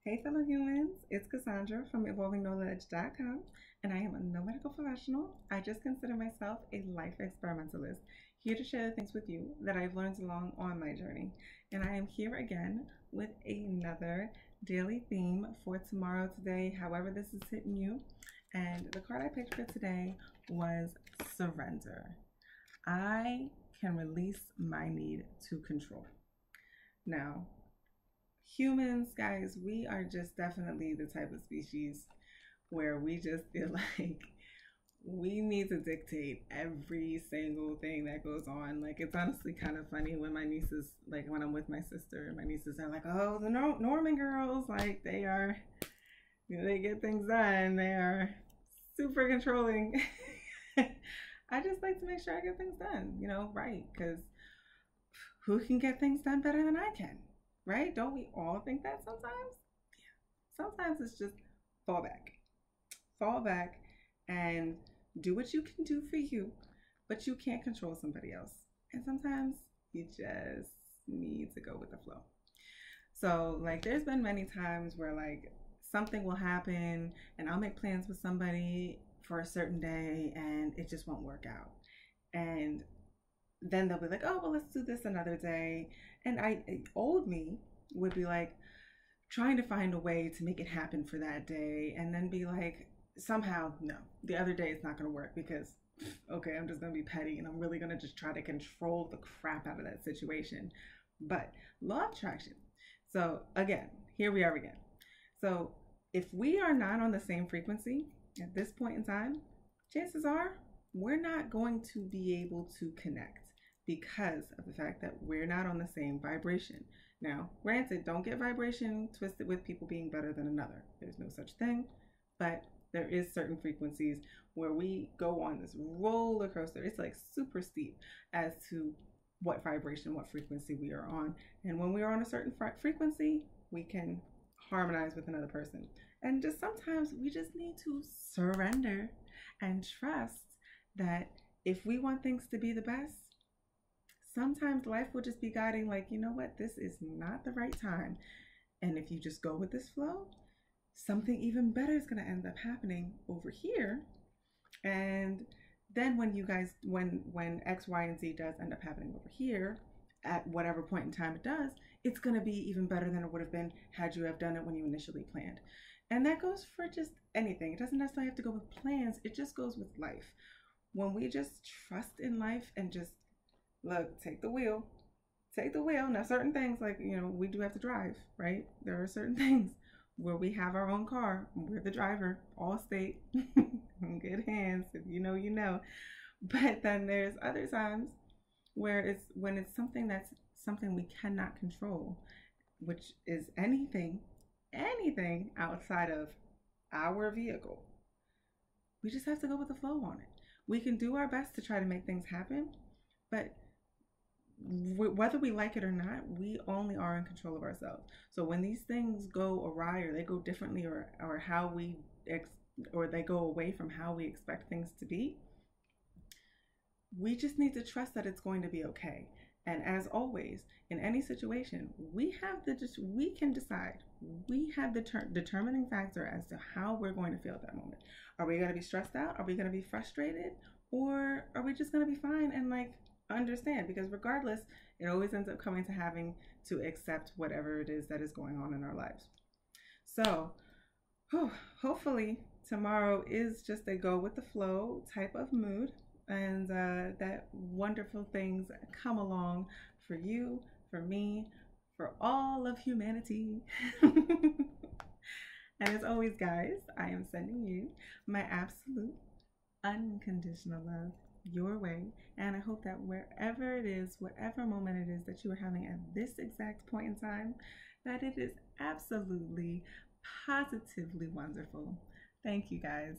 Hey fellow humans, it's Cassandra from evolvingknowledge.com, and I am no medical professional. I just consider myself a life experimentalist, here to share the things with you that I've learned along on my journey. And I am here again with another daily theme for tomorrow, today, however this is hitting you. And the card I picked for today was surrender. I can release my need to control. Now, humans, guys, we are just definitely the type of species where we just feel like we need to dictate every single thing that goes on. Like, it's honestly kind of funny when my nieces, like when I'm with my sister, my nieces are like, oh, the Norman girls, like they are, they get things done. They are super controlling. I just like to make sure I get things done, right? Because who can get things done better than I can? Right? Don't we all think that sometimes? Yeah. Sometimes it's just fall back. Fall back and do what you can do for you, but you can't control somebody else. And sometimes you just need to go with the flow. So, like, there's been many times where, like, something will happen and I'll make plans with somebody for a certain day and it just won't work out. And then they'll be like, oh, well, let's do this another day. And old me would be like trying to find a way to make it happen for that day, and then be like, somehow, no, the other day it's not going to work because, okay, I'm just going to be petty and I'm really going to just try to control the crap out of that situation. But law of attraction. So again, here we are again. So if we are not on the same frequency at this point in time, chances are we're not going to be able to connect, because of the fact that we're not on the same vibration. Now, granted, don't get vibration twisted with people being better than another. There's no such thing, but there is certain frequencies where we go on this roller coaster. It's like super steep as to what vibration, what frequency we are on. And when we are on a certain frequency, we can harmonize with another person. And just sometimes we just need to surrender and trust that if we want things to be the best, sometimes life will just be guiding, like, you know what, this is not the right time. And if you just go with this flow, something even better is going to end up happening over here. And then when you guys, when X, Y, and Z does end up happening over here, at whatever point in time it does, it's going to be even better than it would have been had you have done it when you initially planned. And that goes for just anything. It doesn't necessarily have to go with plans. It just goes with life. When we just trust in life and just, look, take the wheel. Now, certain things, like, we do have to drive, right? There are certain things where we have our own car. We're the driver, all state, in good hands. If you know, you know. But then there's other times where it's something we cannot control, which is anything outside of our vehicle. We just have to go with the flow on it. We can do our best to try to make things happen, but whether we like it or not, we only are in control of ourselves. So when these things go awry, or they go differently, or how or they go away from how we expect things to be, we just need to trust that it's going to be okay. And as always, in any situation, we can decide. We have the determining factor as to how we're going to feel at that moment. Are we going to be stressed out? Are we going to be frustrated? Or are we just going to be fine and, like, understand? Because regardless, it always ends up coming to having to accept whatever it is that is going on in our lives. So hopefully tomorrow is just a go with the flow type of mood, and that wonderful things come along for you, for me, for all of humanity. And as always, guys, I am sending you my absolute unconditional love your way, and I hope that wherever it is, whatever moment it is that you are having at this exact point in time, that it is absolutely, positively wonderful. Thank you, guys.